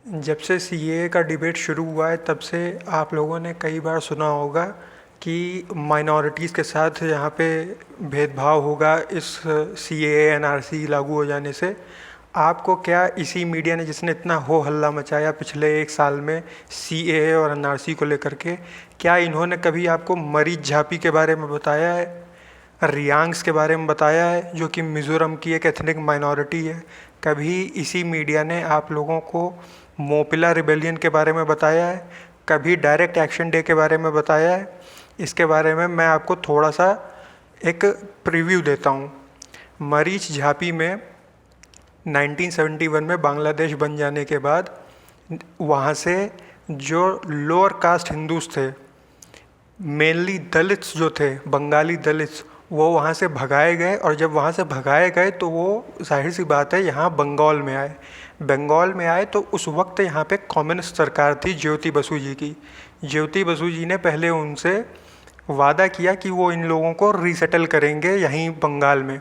जब से सीएए का डिबेट शुरू हुआ है तब से आप लोगों ने कई बार सुना होगा कि माइनॉरिटीज़ के साथ यहाँ पे भेदभाव होगा इस सीएए एनआरसी लागू हो जाने से। आपको क्या इसी मीडिया ने जिसने इतना हो हल्ला मचाया पिछले एक साल में सीएए और एनआरसी को लेकर के, क्या इन्होंने कभी आपको मरीज झापी के बारे में बताया है, रियांग्स के बारे में बताया है जो कि मिज़ोरम की एक एथनिक माइनॉरिटी है? कभी इसी मीडिया ने आप लोगों को मोपिला रिबेलियन के बारे में बताया है? कभी डायरेक्ट एक्शन डे के बारे में बताया है? इसके बारे में मैं आपको थोड़ा सा एक प्रीव्यू देता हूँ। मरीच झापी में 1971 में बांग्लादेश बन जाने के बाद वहाँ से जो लोअर कास्ट हिंदूज थे, मेनली दलित्स जो थे, बंगाली दलित्स, वो वहाँ से भगाए गए। और जब वहाँ से भगाए गए तो वो जाहिर सी बात है यहाँ बंगाल में आए। बंगाल में आए तो उस वक्त यहाँ पे कम्युनिस्ट सरकार थी ज्योति बसु जी की। ज्योति बसु जी ने पहले उनसे वादा किया कि वो इन लोगों को रीसेटल करेंगे यहीं बंगाल में।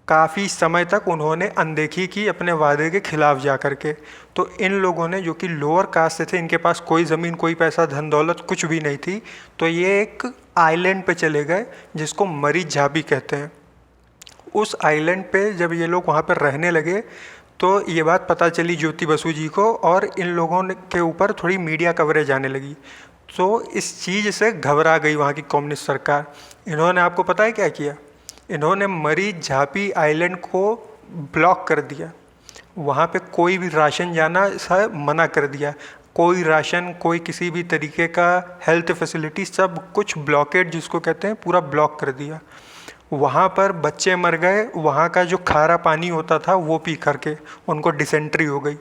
काफ़ी समय तक उन्होंने अनदेखी की अपने वादे के खिलाफ जा कर के। तो इन लोगों ने, जो कि लोअर कास्ट से थे, इनके पास कोई ज़मीन, कोई पैसा, धन दौलत कुछ भी नहीं थी, तो ये एक आइलैंड पे चले गए जिसको मरीज झाबी कहते हैं। उस आइलैंड पे जब ये लोग वहाँ पर रहने लगे तो ये बात पता चली ज्योति बसु जी को, और इन लोगों के ऊपर थोड़ी मीडिया कवरेज आने लगी। तो इस चीज़ से घबरा गई वहाँ की कम्युनिस्ट सरकार। इन्होंने, आपको पता है क्या किया? इन्होंने मरीज झापी आइलैंड को ब्लॉक कर दिया। वहाँ पे कोई भी राशन जाना सा मना कर दिया। कोई राशन, कोई किसी भी तरीके का हेल्थ फैसिलिटी, सब कुछ ब्लॉकेड जिसको कहते हैं, पूरा ब्लॉक कर दिया। वहाँ पर बच्चे मर गए। वहाँ का जो खारा पानी होता था वो पी करके उनको डिसेंट्री हो गई,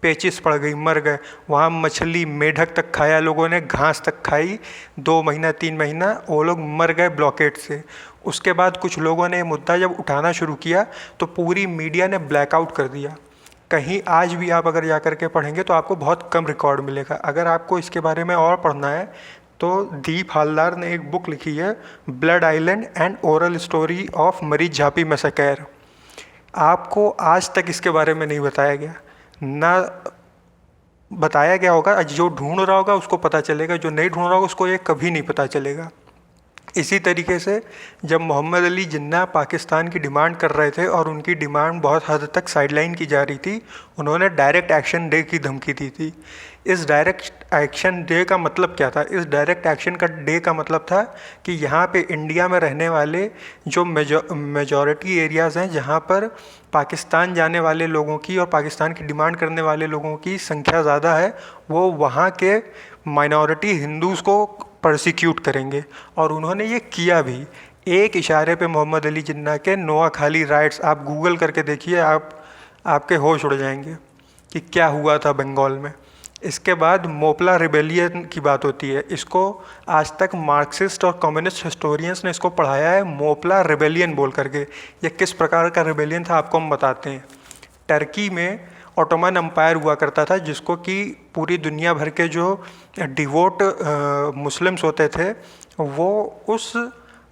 पेचिस पड़ गई, मर गए। वहाँ मछली, मेढक तक खाया लोगों ने, घास तक खाई। 2 महीना 3 महीना वो लोग मर गए ब्लॉकेट से। उसके बाद कुछ लोगों ने मुद्दा जब उठाना शुरू किया तो पूरी मीडिया ने ब्लैकआउट कर दिया। कहीं आज भी आप अगर जा कर के पढ़ेंगे तो आपको बहुत कम रिकॉर्ड मिलेगा। अगर आपको इसके बारे में और पढ़ना है तो दीप हालदार ने एक बुक लिखी है, blood island and oral story of मरीज झापी मैसेकर। आपको आज तक इसके बारे में नहीं बताया गया, ना बताया गया होगा। जो ढूंढ रहा होगा उसको पता चलेगा, जो नहीं ढूंढ रहा होगा उसको ये कभी नहीं पता चलेगा। इसी तरीके से जब मोहम्मद अली जिन्ना पाकिस्तान की डिमांड कर रहे थे और उनकी डिमांड बहुत हद तक साइडलाइन की जा रही थी, उन्होंने डायरेक्ट एक्शन डे की धमकी दी थी। इस डायरेक्ट एक्शन डे का मतलब क्या था? इस डायरेक्ट एक्शन का डे का मतलब था कि यहाँ पे इंडिया में रहने वाले जो मेजॉरिटी एरियाज़ हैं जहाँ पर पाकिस्तान जाने वाले लोगों की और पाकिस्तान की डिमांड करने वाले लोगों की संख्या ज़्यादा है, वो वहाँ के माइनॉरिटी हिंदूज़ को परसिक्यूट करेंगे। और उन्होंने ये किया भी। एक इशारे पे मोहम्मद अली जिन्ना के नोआखाली राइट्स आप गूगल करके देखिए, आपके होश उड़ जाएंगे कि क्या हुआ था बंगाल में। इसके बाद मोपला रिबेलियन की बात होती है। इसको आज तक मार्क्सिस्ट और कम्युनिस्ट हिस्टोरियंस ने इसको पढ़ाया है मोपला रिबेलियन बोल करके। ये किस प्रकार का रिबेलियन था आपको हम बताते हैं। टर्की में ऑटोमन एम्पायर हुआ करता था, जिसको कि पूरी दुनिया भर के जो डिवोट मुस्लिम्स होते थे वो उस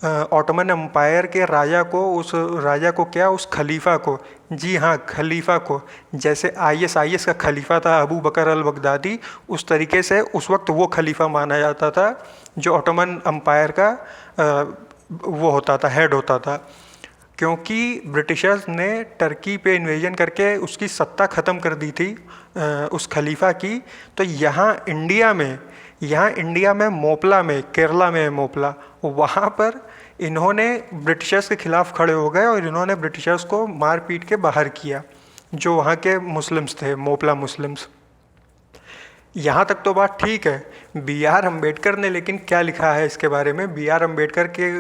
ऑटोमन एम्पायर के राजा को, उस राजा को क्या, उस खलीफा को, जी हाँ खलीफा को, जैसे आईएस का खलीफा था अबू बकर अल बगदादी, उस तरीके से उस वक्त वो खलीफा माना जाता था जो ऑटोमन एम्पायर का वो होता था, हेड होता था। क्योंकि ब्रिटिशर्स ने टर्की पे इन्वेजन करके उसकी सत्ता ख़त्म कर दी थी उस खलीफा की। तो यहाँ इंडिया में मोपला में, केरला में मोपला, वहाँ पर इन्होंने ब्रिटिशर्स के ख़िलाफ़ खड़े हो गए और इन्होंने ब्रिटिशर्स को मार पीट के बाहर किया, जो वहाँ के मुस्लिम्स थे, मोपला मुस्लिम्स। यहाँ तक तो बात ठीक है। बी आर अम्बेडकर ने लेकिन क्या लिखा है इसके बारे में? बी आर अम्बेडकर के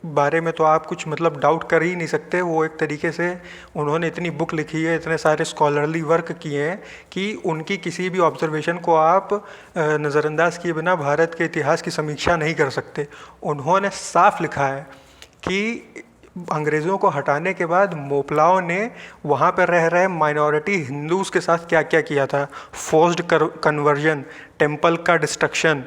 बारे में तो आप कुछ मतलब डाउट कर ही नहीं सकते। वो एक तरीके से उन्होंने इतनी बुक लिखी है, इतने सारे स्कॉलरली वर्क किए हैं कि उनकी किसी भी ऑब्जर्वेशन को आप नज़रअंदाज किए बिना भारत के इतिहास की समीक्षा नहीं कर सकते। उन्होंने साफ लिखा है कि अंग्रेज़ों को हटाने के बाद मोपलाओं ने वहाँ पर रह रहे माइनॉरिटी हिंदूज़ के साथ क्या क्या किया था। फोर्स्ड कन्वर्जन, टेम्पल का डिस्ट्रक्शन,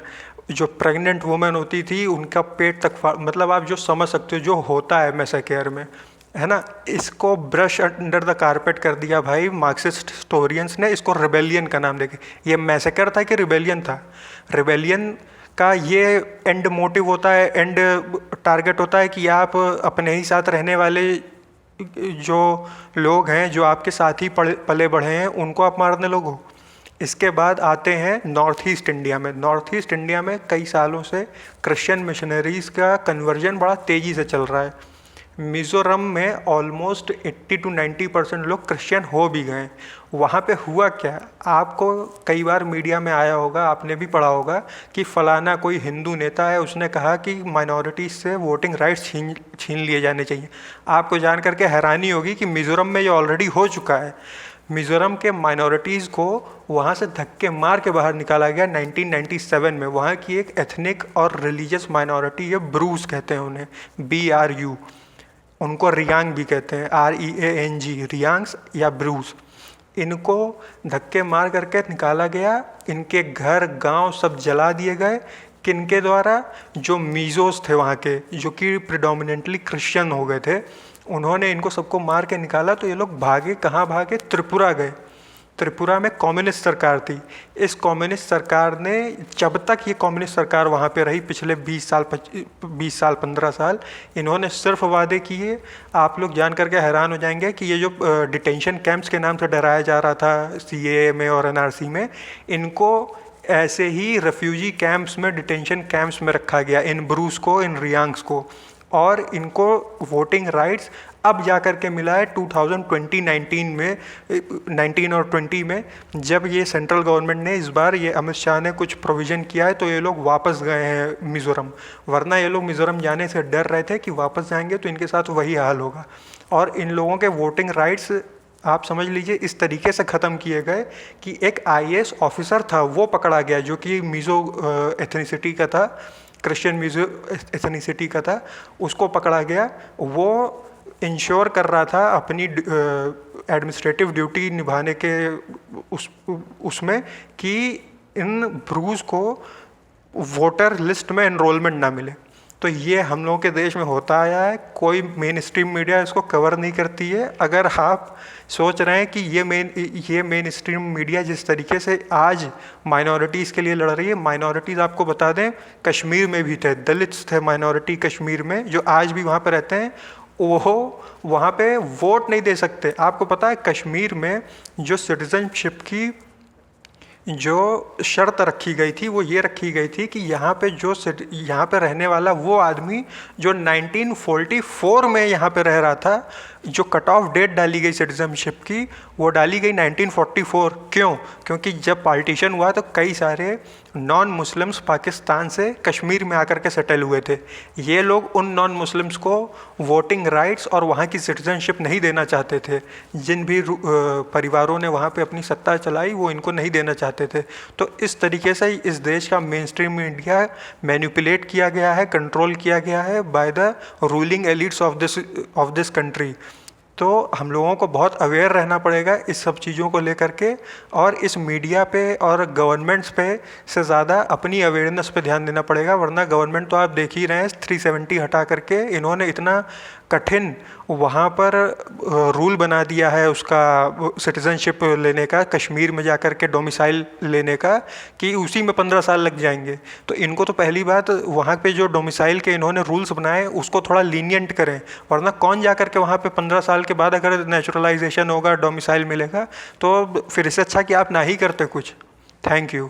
जो प्रेग्नेंट वुमेन होती थी उनका पेट तक मतलब आप जो समझ सकते हो जो होता है मैसेकेर में, है ना, इसको ब्रश अंडर द कारपेट कर दिया भाई मार्क्सिस्ट हिस्टोरियंस ने, इसको रिबेलियन का नाम देके। ये मैसेकर था कि रिबेलियन था? रिबेलियन का ये एंड मोटिव होता है, एंड टारगेट होता है कि आप अपने ही साथ रहने वाले जो लोग हैं, जो आपके साथ ही पले बढ़े हैं, उनको आप मारने लोगो। इसके बाद आते हैं नॉर्थ ईस्ट इंडिया में। नॉर्थ ईस्ट इंडिया में कई सालों से क्रिश्चियन मिशनरीज़ का कन्वर्जन बड़ा तेज़ी से चल रहा है। मिज़ोरम में ऑलमोस्ट 80 to 90% लोग क्रिश्चियन हो भी गए। वहाँ पे हुआ क्या, आपको कई बार मीडिया में आया होगा, आपने भी पढ़ा होगा कि फ़लाना कोई हिंदू नेता है, उसने कहा कि माइनॉरिटीज़ से वोटिंग राइट्स छीन लिए जाने चाहिए। आपको जान करके हैरानी होगी कि मिज़ोरम में ये ऑलरेडी हो चुका है। मिज़ोरम के माइनॉरिटीज़ को वहाँ से धक्के मार के बाहर निकाला गया 1997 में। वहाँ की एक एथनिक और रिलीजियस माइनॉरिटी है, ब्रूस कहते हैं उन्हें, BRU। उनको रियांग भी कहते हैं, REANG, रियांग्स या ब्रूस। इनको धक्के मार करके निकाला गया, इनके घर गांव सब जला दिए गए। किनके द्वारा? जो मीज़ोस थे वहाँ के, जो कि प्रिडोमिनेंटली क्रिश्चियन हो गए थे, उन्होंने इनको सबको मार के निकाला। तो ये लोग भागे, कहाँ भागे? त्रिपुरा गए। त्रिपुरा में कम्युनिस्ट सरकार थी। इस कम्युनिस्ट सरकार ने, जब तक ये कम्युनिस्ट सरकार वहाँ पे रही, पिछले 20 साल 15 साल, इन्होंने सिर्फ वादे किए। आप लोग जान करके हैरान हो जाएंगे कि ये जो डिटेंशन कैंप्स के नाम से डराया जा रहा था CAA में और NRC में, इनको ऐसे ही रेफ्यूजी कैंप्स में, डिटेंशन कैंप्स में रखा गया, इन ब्रूस को, इन रियांग्स को। और इनको वोटिंग राइट्स अब जा कर के मिला है 2019 में, 19 और 20 में, जब ये सेंट्रल गवर्नमेंट ने, इस बार ये अमित शाह ने कुछ प्रोविज़न किया है, तो ये लोग वापस गए हैं मिज़ोरम। वरना ये लोग मिज़ोरम जाने से डर रहे थे कि वापस जाएंगे तो इनके साथ वही हाल होगा। और इन लोगों के वोटिंग राइट्स आप समझ लीजिए इस तरीके से ख़त्म किए गए कि एक IAS ऑफिसर था, वो पकड़ा गया, जो कि मीज़ो एथनिसिटी का था, क्रिश्चियन मीज़ो एथनिसिटी का था। उसको पकड़ा गया। वो इंश्योर कर रहा था अपनी एडमिनिस्ट्रेटिव ड्यूटी निभाने के उसमें कि इन ब्रूज को वोटर लिस्ट में एनरोलमेंट ना मिले। तो ये हम लोगों के देश में होता आया है। कोई मेन स्ट्रीम मीडिया इसको कवर नहीं करती है। अगर आप सोच रहे हैं कि ये मेन स्ट्रीम मीडिया जिस तरीके से आज माइनॉरिटीज़ के लिए लड़ रही है, माइनॉरिटीज़ आपको बता दें कश्मीर में भी थे, दलित्स थे माइनॉरिटी कश्मीर में, जो आज भी वहाँ पर रहते हैं। वो वहाँ पे वोट नहीं दे सकते। आपको पता है कश्मीर में जो सिटीजनशिप की जो शर्त रखी गई थी, वो ये रखी गई थी कि यहाँ पे रहने वाला वो आदमी जो 1944 में यहाँ पे रह रहा था, जो कट ऑफ डेट डाली गई सिटीजनशिप की, वो डाली गई 1944। क्यों? क्योंकि जब पार्टीशन हुआ तो कई सारे नॉन मुस्लिम्स पाकिस्तान से कश्मीर में आकर के सेटल हुए थे। ये लोग उन नॉन मुस्लिम्स को वोटिंग राइट्स और वहाँ की सिटीजनशिप नहीं देना चाहते थे। जिन भी परिवारों ने वहाँ पे अपनी सत्ता चलाई, वो इनको नहीं देना चाहते थे। तो इस तरीके से इस देश का मेन स्ट्रीम मीडिया मैनिपुलेट किया गया है, कंट्रोल किया गया है by the ruling elites of this country. तो हम लोगों को बहुत अवेयर रहना पड़ेगा इस सब चीज़ों को लेकर के, और इस मीडिया पे और गवर्नमेंट्स पे से ज़्यादा अपनी अवेयरनेस पे ध्यान देना पड़ेगा। वरना गवर्नमेंट तो आप देख ही रहे हैं 370 हटा करके इन्होंने इतना कठिन वहाँ पर रूल बना दिया है उसका सिटीज़नशिप लेने का, कश्मीर में जाकर के डोमिसाइल लेने का, कि उसी में 15 साल लग जाएंगे। तो इनको तो पहली बात वहाँ पे जो डोमिसाइल के इन्होंने रूल्स बनाए उसको थोड़ा लीनियंट करें। वरना कौन जा कर के वहाँ पे 15 साल के बाद अगर नेचुरलाइजेशन होगा, डोमिसाइल मिलेगा, तो फिर इससे अच्छा कि आप ना ही करते कुछ। Thank you.